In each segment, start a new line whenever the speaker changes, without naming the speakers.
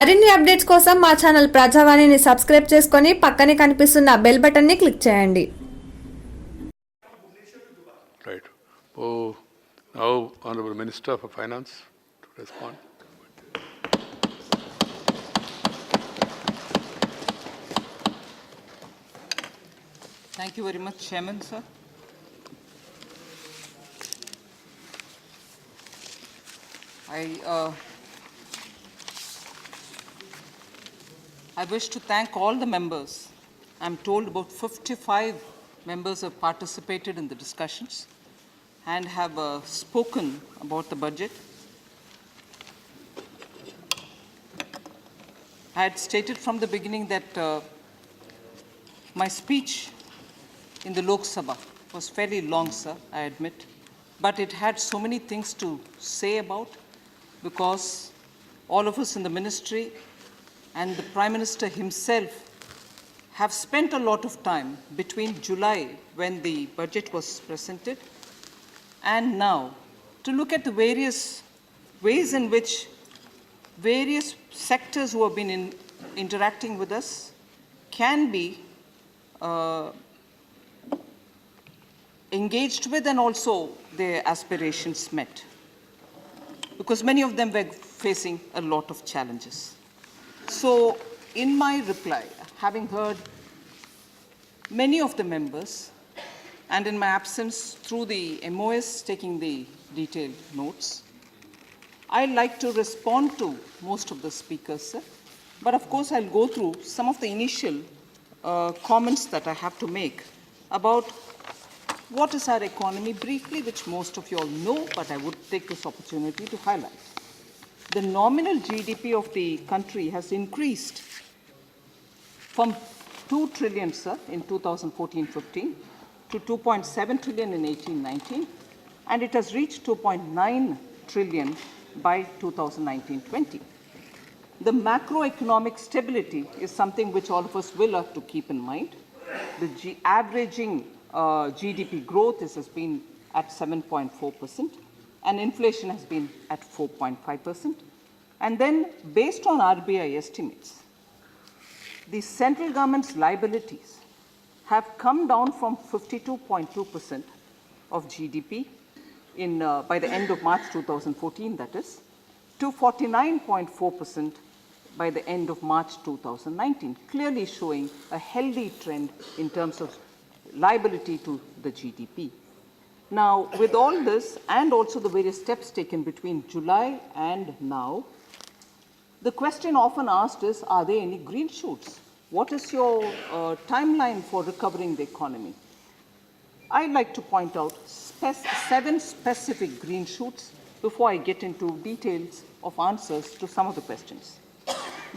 మరిన్ని అప్డేట్స్ కోసం మా ఛానల్ ప్రజావాణిని సబ్స్క్రైబ్ చేసుకొని పక్కనే కనిపిస్తున్న బెల్ బటన్ని క్లిక్ చేయండి.
Right. Oh, now Honorable Minister for Finance to respond.
Thank you very much, Chairman, sir. I wish to thank all the members. I'm told about 55 members have participated in the discussions and have spoken about the budget. I had stated from the beginning that my speech in the Lok Sabha was fairly long, sir, I admit, but it had so many things to say about, because all of us in the ministry and the Prime Minister himself have spent a lot of time between July, when the budget was presented, and now to look at the various ways in which various sectors who have been interacting with us can be engaged with, and also their aspirations met, because many of them were facing a lot of challenges. So in my reply, having heard many of the members, and in my absence through the MOS taking the detailed notes, I'd like to respond to most of the speakers, sir. But of course, I'll go through some of the initial comments that I have to make about what is our economy briefly, which most of you all know, but I would take this opportunity to highlight. The nominal GDP of the country has increased from 2 trillion, sir, in 2014-15 to 2.7 trillion in 18-19, and it has reached 2.9 trillion by 2019-20. The macroeconomic stability is something which all of us will have to keep in mind. The averaging GDP growth has been at 7.4%, and inflation has been at 4.5%. And then, based on RBI estimates, the central government's liabilities have come down from 52.2% of GDP by the end of March 2014, that is, to 49.4% by the end of March 2019, clearly showing a healthy trend in terms of liability to the GDP. Now, with all this, and also the various steps taken between July and now, the question often asked is, are there any green shoots? What is your timeline for recovering the economy? I'd like to point out 7 specific green shoots before I get into details of answers to some of the questions.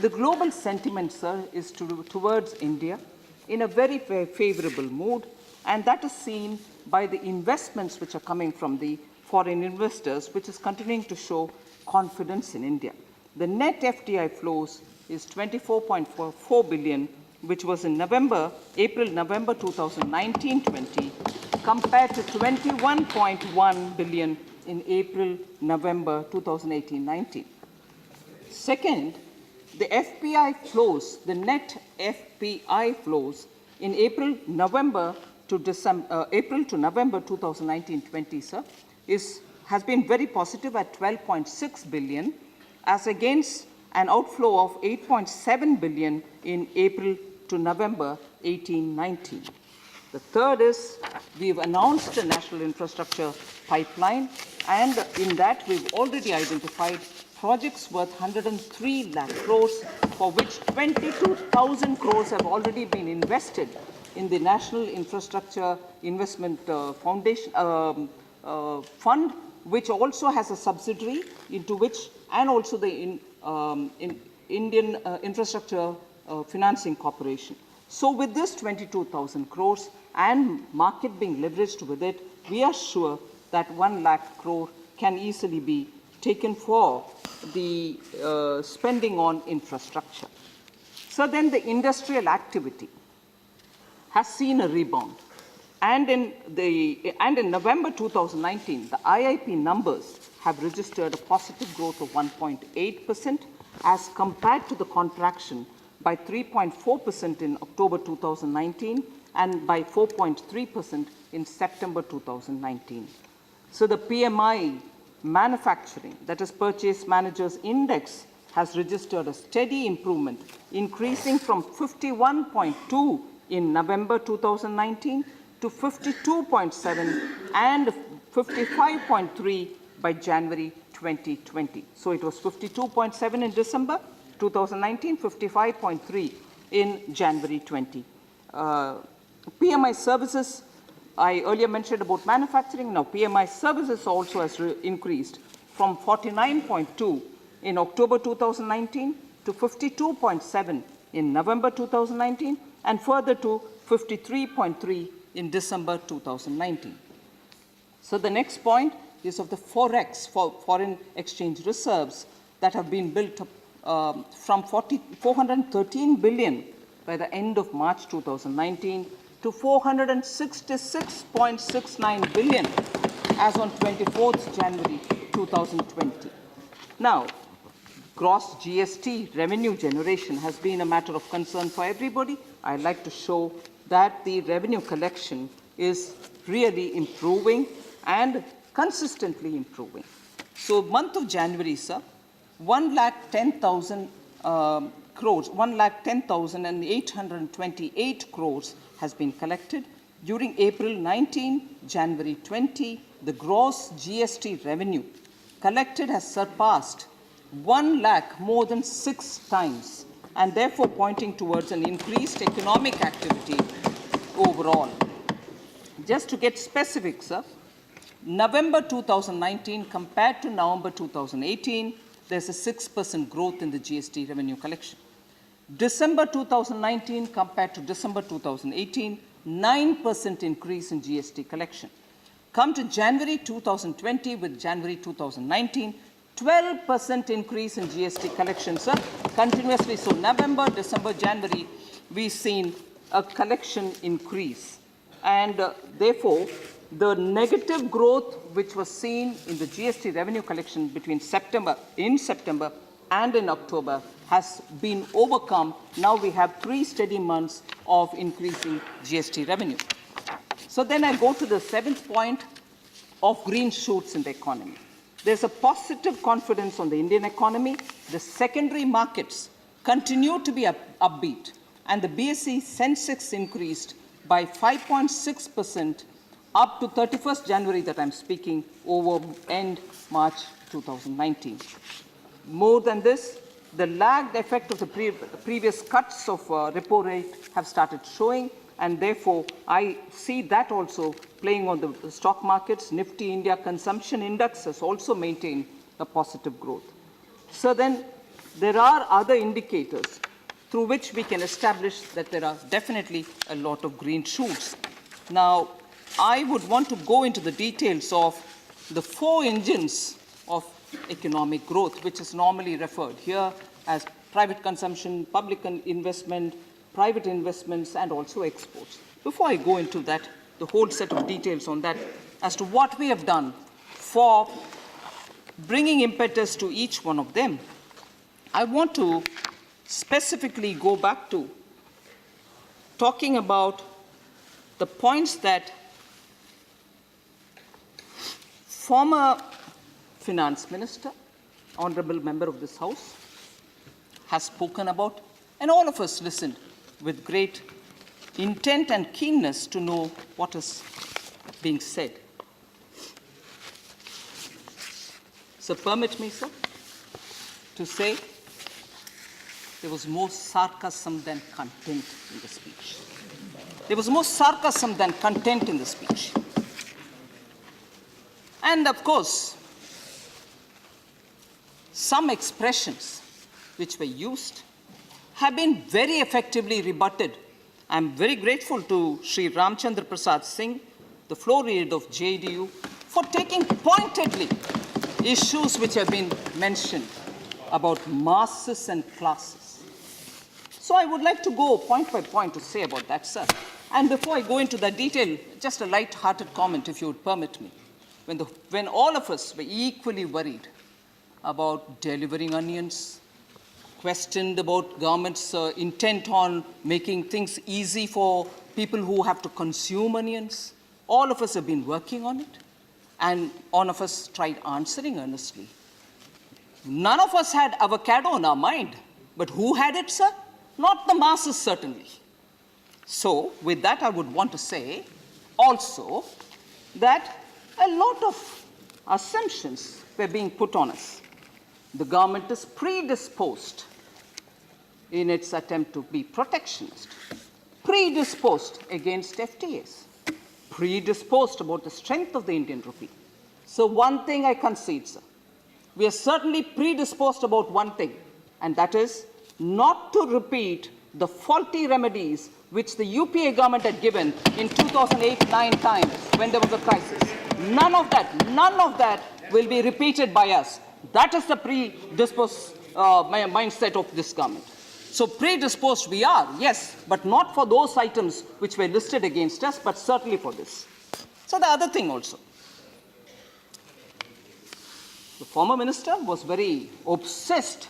The global sentiment, sir, is towards India in a very, very favorable mood, and that is seen by the investments which are coming from the foreign investors, which is continuing to show confidence in India. The net FDI flows is 24.44 billion, which was in April-November 2019-20, compared to 21.1 billion in April-November 2018-19. Second, the FPI flows, the net FPI flows in April-November to November 2019-20, sir, has been very positive at 12.6 billion, as against an outflow of 8.7 billion in April to November 18-19. The third is, we've announced a national infrastructure pipeline, and in that we've already identified projects worth 103 lakh crores, for which 22,000 crores have already been invested in the National Infrastructure Investment Foundation Fund, which also has a subsidiary into which, and also the Indian Infrastructure Financing Corporation. So with this 22,000 crores and market being leveraged with it, we are sure that 1 lakh crore can easily be taken for the spending on infrastructure. So then the industrial activity has seen a rebound. And in November 2019, the IIP numbers have registered a positive growth of 1.8%, as compared to the contraction by 3.4% in October 2019 and by 4.3% in September 2019. So the PMI manufacturing, that is Purchase Managers Index, has registered a steady improvement, increasing from 51.2 in November 2019 to 52.7 and 55.3 by January 2020. So it was 52.7 in December 2019, 55.3 in January 20. PMI services, I earlier mentioned about manufacturing. Now PMI services also has increased from 49.2 in October 2019 to 52.7 in November 2019 and further to 53.3 in December 2019. So the next point is of the Forex, foreign exchange reserves, that have been built up from 413 billion by the end of March 2019 to 466.69 billion as on 24th January 2020. Now, gross GST revenue generation has been a matter of concern for everybody. I'd like to show that the revenue collection is really improving and consistently improving. So month of January, sir, 1,10,000 crores, 1,10,828 crores has been collected. During April 19, January 20, the gross GST revenue collected has surpassed 1 lakh more than 6 times, and therefore pointing towards an increased economic activity overall. Just to get specific, sir, November 2019 compared to November 2018, there's a 6% growth in the GST revenue collection. December 2019 compared to December 2018, 9% increase in GST collection. Come to January 2020 with January 2019, 12% increase in GST collection, sir, continuously. So November, December, January, we've seen a collection increase. And therefore, the negative growth which was seen in the GST revenue collection between September and in October has been overcome. Now we have 3 steady months of increasing GST revenue. So then I go to the 7th point of green shoots in the economy. There's a positive confidence on the Indian economy. The secondary markets continue to be upbeat, and the BSE Sensex increased by 5.6% up to 31st January that I'm speaking over end March 2019. More than this, the lagged effect of the previous cuts of repo rate have started showing, and therefore I see that also playing on the stock markets. Nifty India Consumption Index has also maintained a positive growth. So then there are other indicators through which we can establish that there are definitely a lot of green shoots. Now, I would want to go into the details of the 4 engines of economic growth, which is normally referred here as private consumption, public investment, private investments, and also exports. Before I go into that, the whole set of details on that, as to what we have done for bringing impetus to each one of them, I want to specifically go back to talking about the points that former Finance Minister, Honorable Member of this House, has spoken about, and all of us listened with great intent and keenness to know what is being said. So permit me, sir, to say there was more sarcasm than content in the speech. There was more sarcasm than content in the speech. And of course, some expressions which were used have been very effectively rebutted. I'm very grateful to Sri Ramchandra Prasad Singh, the floor leader of JDU, for taking pointedly issues which have been mentioned about masses and classes. So I would like to go point by point to say about that, sir. And before I go into the detail, just a light-hearted comment, if you would permit me. When all of us were equally worried about delivering onions, questioned about government's intent on making things easy for people who have to consume onions. All of us have been working on it, and all of us tried answering earnestly. None of us had avocado in our mind, but who had it, sir? Not the masses, certainly. So, with that, I would want to say also that a lot of assumptions were being put on us. The government is predisposed in its attempt to be protectionist, predisposed against FTAs, predisposed about the strength of the Indian rupee. So one thing I concede, sir, we are certainly predisposed about one thing, and that is not to repeat the faulty remedies which the UPA government had given in 2008-9 times when there was a crisis. None of that will be repeated by us. That is the predisposed mindset of this government. So predisposed we are, yes, but not for those items which were listed against us, but certainly for this. So the other thing also, the former minister was very obsessed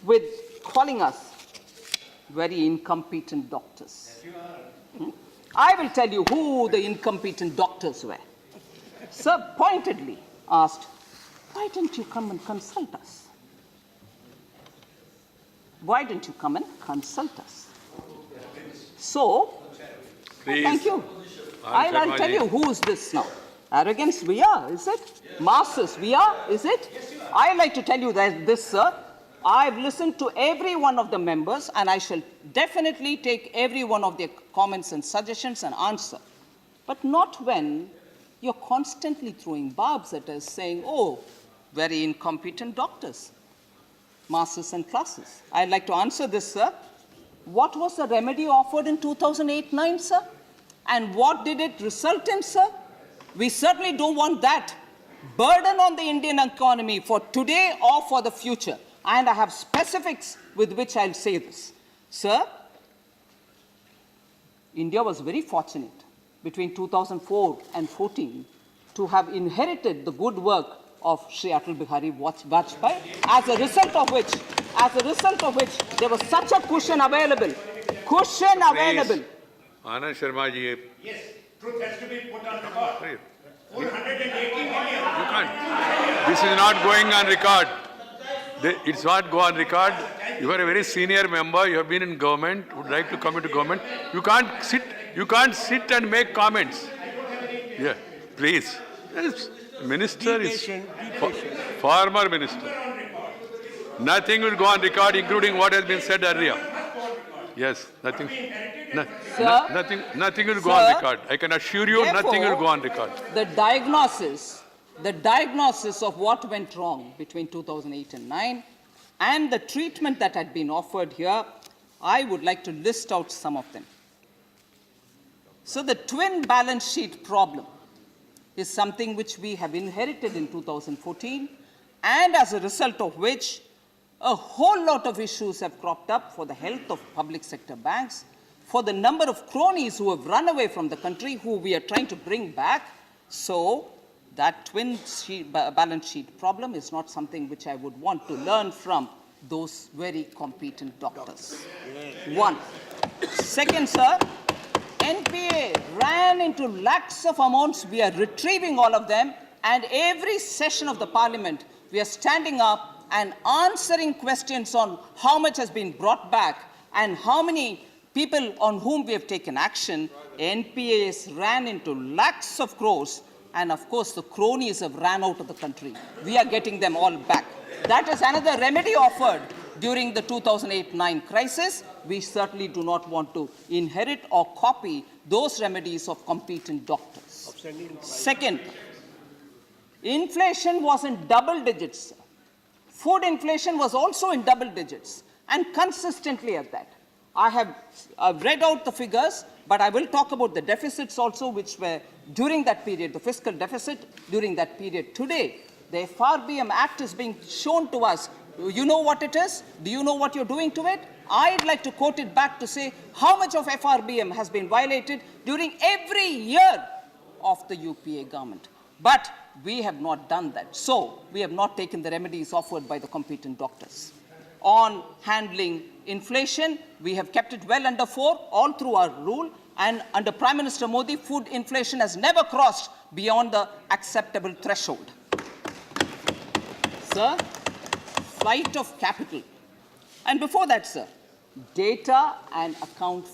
with calling us very incompetent doctors. I will tell you who the incompetent doctors were. Sir pointedly asked, why didn't you come and consult us? Why didn't you come and consult us? So,
Please.
thank you. I'll tell you who is this now. Arrogance, we are, is it? Masses, we are, is it? I'd like to tell you that this, sir, I've listened to every one of the members, and I shall definitely take every one of their comments and suggestions and answer. But not when you're constantly throwing barbs at us saying, oh, very incompetent doctors, masses and classes. I'd like to answer this, sir. What was the remedy offered in 2008-9, sir? And what did it result in, sir? We certainly don't want that burden on the Indian economy for today or for the future. And I have specifics with which I'll say this. Sir, India was very fortunate between 2004 and 14 to have inherited the good work of Sri Atal Bihari Vajpayee, as a result of which there was such a cushion available.
Anand Sharma ji.
Yes, truth has to be put on record. 480 million.
You can't. This is not going on record. It's not go on record. You are a very senior member. You have been in government. Would like to come into government. You can't sit and make comments. Yeah, please. Yes. Minister is former minister. Nothing will go on record, including what has been said earlier. Yes, nothing. Nothing will go on record. I can assure you, nothing will go on record.
The diagnosis of what went wrong between 2008 and 9, and the treatment that had been offered here, I would like to list out some of them. So the twin balance sheet problem is something which we have inherited in 2014, and as a result of which a whole lot of issues have cropped up for the health of public sector banks, for the number of cronies who have run away from the country, who we are trying to bring back. So that twin balance sheet problem is not something which I would want to learn from those very competent doctors. One. Second, sir, NPA ran into lakhs of amounts. We are retrieving all of them, and every session of the parliament, we are standing up and answering questions on how much has been brought back and how many people on whom we have taken action. NPAs ran into lakhs of crores, and of course the cronies have ran out of the country. We are getting them all back. That is another remedy offered during the 2008-9 crisis. We certainly do not want to inherit or copy those remedies of competent doctors. Second, inflation was in double digits. Food inflation was also in double digits, and consistently at that. I have read out the figures, but I will talk about the deficits also, which were during that period, the fiscal deficit during that period. Today, the FRBM Act is being shown to us. You know what it is? Do you know what you're doing to it? I'd like to quote it back to say how much of FRBM has been violated during every year of the UPA government. But we have not done that. So we have not taken the remedies offered by the competent doctors. on handling inflation. We have kept it well under 4 all through our rule. And under Prime Minister Modi, food inflation has never crossed beyond the acceptable threshold. Sir, flight of capital. And before that, sir, data and account